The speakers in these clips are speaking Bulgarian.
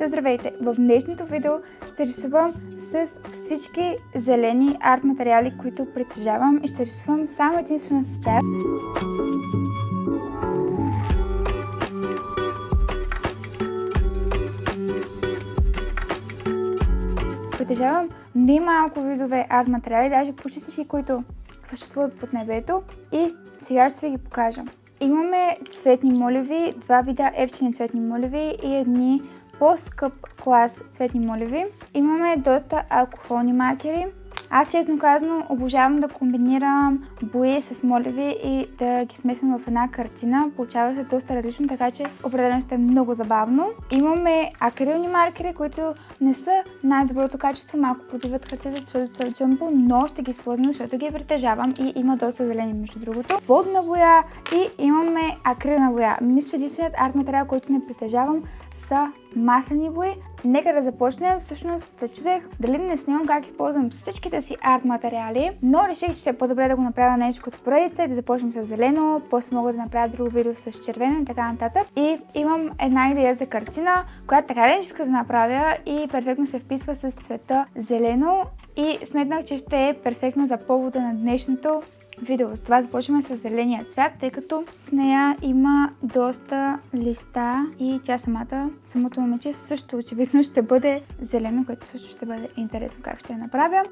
Здравейте! В днешното видео ще рисувам с всички зелени арт материали, които притежавам и ще рисувам само единствено с тях. Притежавам немалко видове арт материали, даже почти всички, които съществуват под небето, и сега ще ви ги покажа. Имаме цветни моливи, два вида евтини цветни моливи и едни по-скъп клас цветни моливи. Имаме доста алкохолни маркери. Аз, честно казано, обожавам да комбинирам бои с моливи и да ги смесвам в една картина. Получава се доста различно, така че определено ще е много забавно. Имаме акрилни маркери, които не са най-доброто качество, малко подиват хартията, защото са джамбо, но ще ги използвам, защото ги притежавам и има доста зелени между другото. Водна боя и имаме акрилна боя. Мисля, че единственият арт материал, който не притежавам, са маслени бои. Нека да започнем. Всъщност се чудех дали не снимам как използвам всичките си арт материали, но реших, че ще е по-добре да го направя нещо като поредица и да започнем с зелено, после мога да направя друго видео с червено и така нататък. И имам една идея за картина, която така не иска да направя и перфектно се вписва с цвета зелено и сметнах, че ще е перфектно за повода на днешното видео. С това започваме с зеления цвят, тъй като в нея има доста листа и тя самото момиче също очевидно ще бъде зелено, което също ще бъде интересно как ще я направя.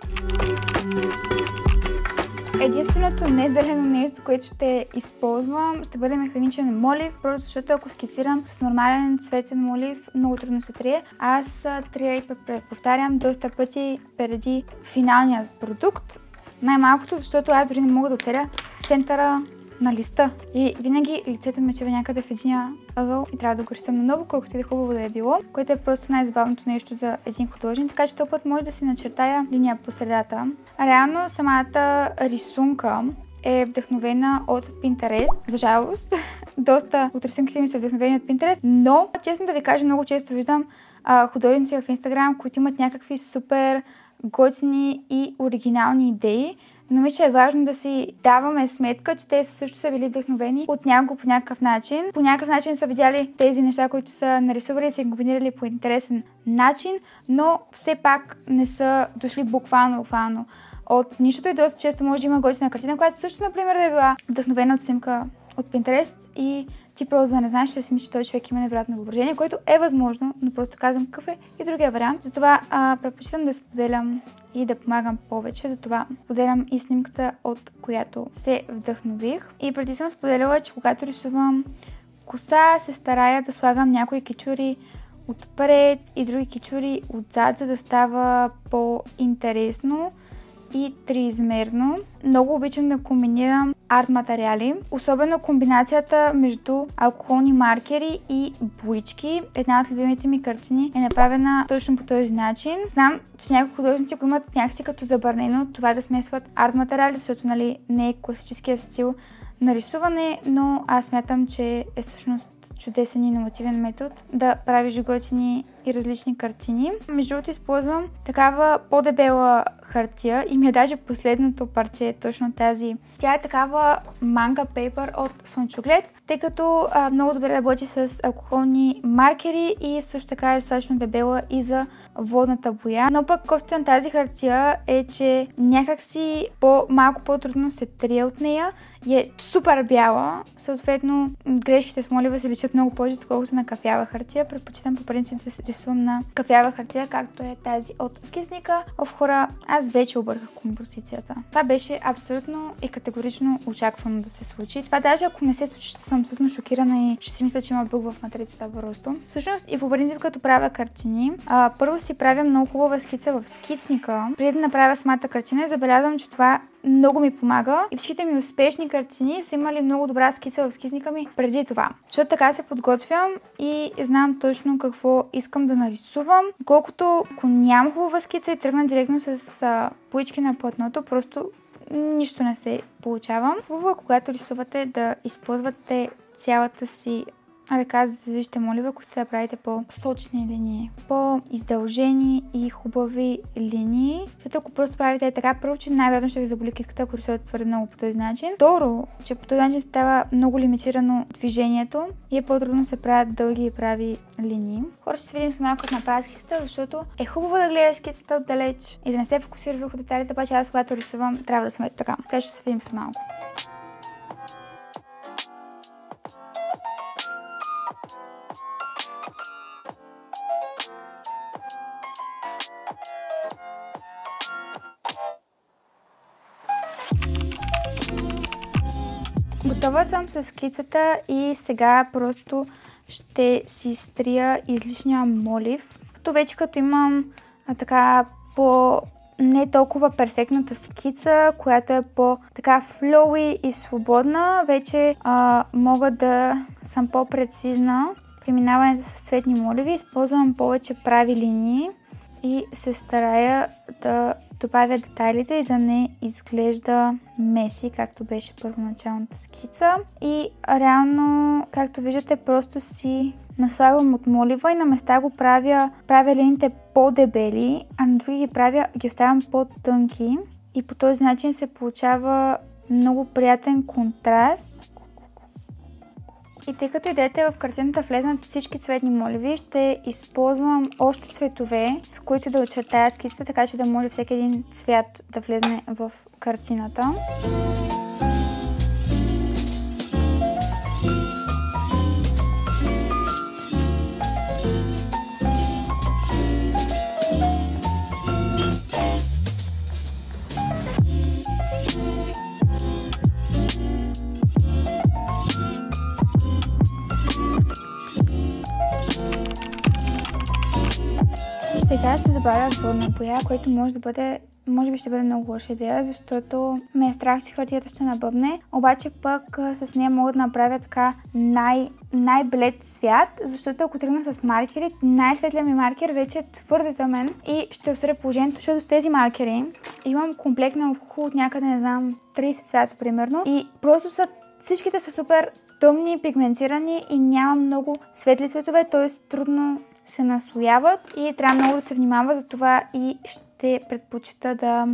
Единственото незелено нещо, което ще използвам, ще бъде механичен молив, просто защото ако скицирам с нормален цветен молив, много трудно се трие. Аз трия и преповтарям доста пъти преди финалният продукт. Най-малкото, защото аз дори не мога да оцеля центъра на листа. И винаги лицето ми чева някъде в единия ъгъл и трябва да го рисувам наново, колкото и хубаво да е било, което е просто най-забавното нещо за един художник, така че този път може да си начертая линия по средата. Реално самата рисунка е вдъхновена от Pinterest. За жалост, доста от рисунките ми са вдъхновени от Pinterest, но честно да ви кажа, много често виждам художници в Instagram, които имат някакви супер готини и оригинални идеи, но мисля, че е важно да си даваме сметка, че те също са били вдъхновени от някого по някакъв начин. По някакъв начин са видяли тези неща, които са нарисували и са комбинирали по интересен начин, но все пак не са дошли буквално от нищото и доста често може да има готина картина, която също, например, да е била вдъхновена от снимка от Pinterest и ти просто да не знаеш, че си мислиш, че този човек има невероятно въображение, което е възможно, но просто казвам какъв е и другия вариант. Затова предпочитам да споделям и да помагам повече, затова споделям и снимката, от която се вдъхнових. И преди съм споделяла, че когато рисувам коса, се старая да слагам някои кичури отпред и други кичури отзад, за да става по-интересно и триизмерно. Много обичам да комбинирам арт материали, особено комбинацията между алкохолни маркери и боички. Една от любимите ми картини е направена точно по този начин. Знам, че някои художници го имат някакси като забранено това да смесват арт материали, защото не е класическия стил на рисуване, но аз смятам, че е всъщност чудесен и иновативен метод да правиш готини и различни картини. Между другото използвам такава по-дебела хартия и ми е даже последното парче, точно тази. Тя е такава манга пейпер от слънчоглед, тъй като много добре работи с алкохолни маркери и също така е достатъчно дебела и за водната боя. Но пък кофето на тази хартия е, че някакси малко по-трудно се трие от нея и е супер бяла. Съответно, грешките с молива се личат много повече, отколкото на кафява хартия. Предпочитам по принцип да се рисувам на кафява хартия, както е тази от скисника. Хора, аз вече обърках композицията. Това беше абсолютно и категорично очаквано да се случи. Това даже ако не се случи, ще съм абсолютно шокирана и ще си мисля, че има бъг в матрицата просто. Всъщност и по принцип, като правя картини, първо си правя много хубава скица в скицника, преди да направя самата картина и забелязвам, че това много ми помага и всичките ми успешни картини са имали много добра скица в скисника ми преди това. Защото така се подготвям и знам точно какво искам да нарисувам. Колкото ако нямам хубава скица и тръгна директно с боички на платното, просто нищо не се получава. Хубаво, когато рисувате, да използвате цялата си ръка, за да виждате молива, ако сте да правите по-сочни линии, по-издължени и хубави линии. Защото ако просто правите така, първо, че най-вероятно ще ви заболи китката, ако рисувате твърде много по този начин. Второ, че по този начин става много лимитирано движението и е по-трудно се правят дълги и прави линии. Хора, ще се видим с малко като направя скицата, защото е хубаво да гледаш скицата отдалеч и да не се фокусираш върху детайлите, обаче аз когато рисувам трябва да съм ето така. Така ще се видим с малко. Готова съм с скицата и сега просто ще си стрия излишния молив. Като имам така не толкова перфектната скица, която е така флоуи и свободна, вече мога да съм по-прецизна. При минаването с цветни моливи използвам повече прави линии и се старая да добавя детайлите и да не изглежда меси, както беше първоначалната скица. И реално, както виждате, просто си наслагвам от молива и на места го правя линиите по-дебели, а на други ги оставям по-тънки. И по този начин се получава много приятен контраст. И тъй като идеята в картината влезнат всички цветни моливи, ще използвам още цветове, с които да очертая скицата, така че да може всеки един цвят да влезне в картината. Сега ще добавя водна боя, което може би ще бъде много лоша идея, защото ме е страх, че хартията ще набъбне. Обаче пък с нея мога да направя така най-блед цвят, защото ако тръгна с маркери, най-светлият ми маркер вече е твърде тъмен и ще усъря положението, защото с тези маркери имам комплект на от някъде, не знам, 30 цвята примерно и просто всичките са супер тъмни, пигментирани и няма много светли цветове, т.е. трудно се наслояват и трябва много да се внимава, за това и ще предпочита да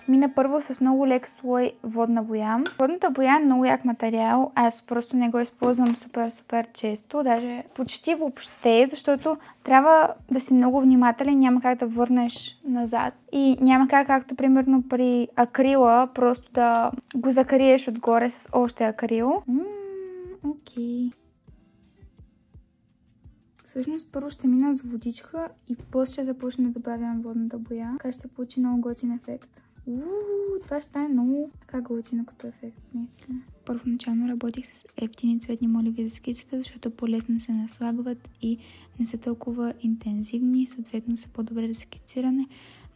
мина първо с много лек слой водна боя. Водната боя е много як материал, аз просто не го използвам супер често, даже почти въобще, защото трябва да си много внимателен, няма как да върнеш назад и няма как, както примерно при акрила, просто да го закриеш отгоре с още акрил. Окей. Всъщност първо ще мина с водичка и после ще започна да добавям водната боя. Така ще се получи много готин ефект. Това ще стане много така готино като ефект, наистина. Първоначално работих с ефтини цветни моливи за скицата, защото по-лесно се наслагват и не са толкова интензивни, съответно са по-добре за скициране,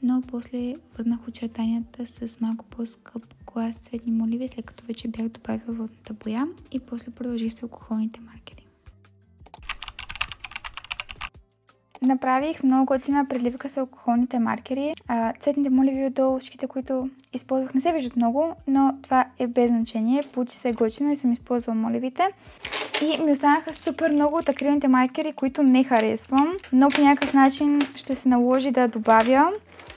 но после върнах очертанията с малко по-скъп клас цветни моливи, след като вече бях добавила водната боя и после продължих с алкохолните маркери. Направих много готина преливка с алкохолните маркери. Цветните моливи отдолу, всичките, които използвах, не се виждат много, но това е без значение. Получи се готино и съм използвала моливите. И ми останаха супер много от акрилните маркери, които не харесвам, но по някакъв начин ще се наложи да добавя.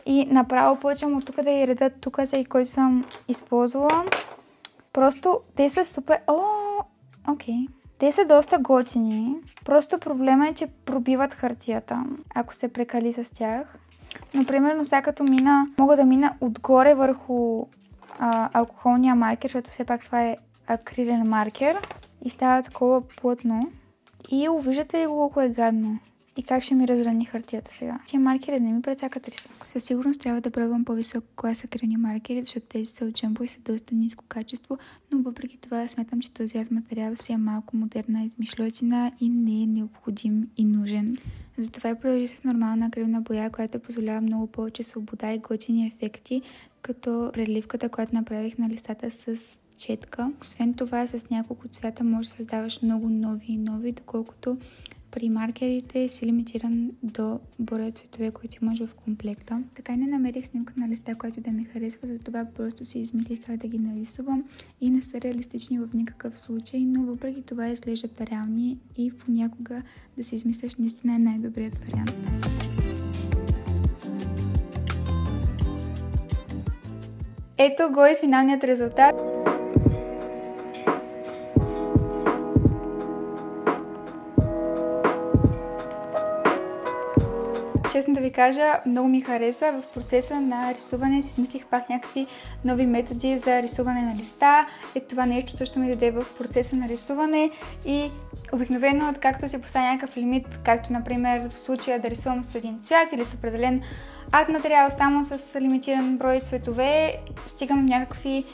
И направо почвам от тук да и реда тук, който съм използвала. Просто те са супер... Окей. Те са доста готини, просто проблема е, че пробиват хартията, ако се прекали с тях. Но примерно сега като мога да мина отгоре върху алкохолния маркер, защото все пак това е акрилен маркер и става такова плътно. И виждате ли колко е гадно? И как ще ми разрани хартията сега? Тия маркери не ми прецакат рисунка. Със сигурност трябва да пробвам по-висок клас акрилни маркери, защото тези са от Jumbo и са доста ниско качество, но въпреки това смятам, че този материал си е малко модерна измишльотина и не е необходим и нужен. Затова продължи с нормална акрилна боя, която позволява много повече свобода и готини ефекти, като преливката, която направих на листата с четка. Освен това, с няколко цвята можеш да създаваш много нови, доколкото при маркерите си лимитиран до броя цветове, които имаш в комплекта. Така и не намерих снимка на листа, която да ми харесва, затова просто си измислих как да ги нарисувам и не са реалистични в никакъв случай, но въпреки това изглеждат реални и понякога да си измисляш наистина е най-добрият вариант. Ето го и финалният резултат. Честно да ви кажа, много ми хареса. В процеса на рисуване си смислих пак някакви нови методи за рисуване на листа. Това нещо също ми дойде в процеса на рисуване и обикновено, както си поставя някакъв лимит, както например в случая да рисувам с един цвят или с определен арт материал, само с лимитиран брой цветове, стигам някакви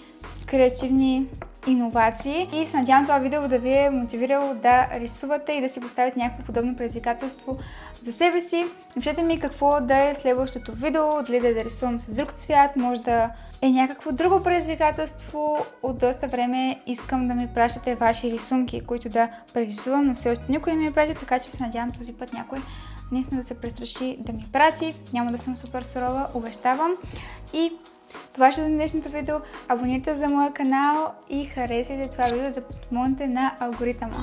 креативни иновации и се надявам това видео да ви е мотивирало да рисувате и да си поставите някакво подобно предизвикателство за себе си. Напишете ми какво да е следващото видео, дали да рисувам с друг цвят, може да е някакво друго предизвикателство. От доста време искам да ми пращате ваши рисунки, които да прерисувам, но все още никой не ми е пратил, така че се надявам този път някой наистина да се престраши да ми прати. Няма да съм супер сурова, обещавам. И това ще е за днешното видео. Абонирайте за моя канал и харесайте това видео, за да подпомогнете на алгоритъма.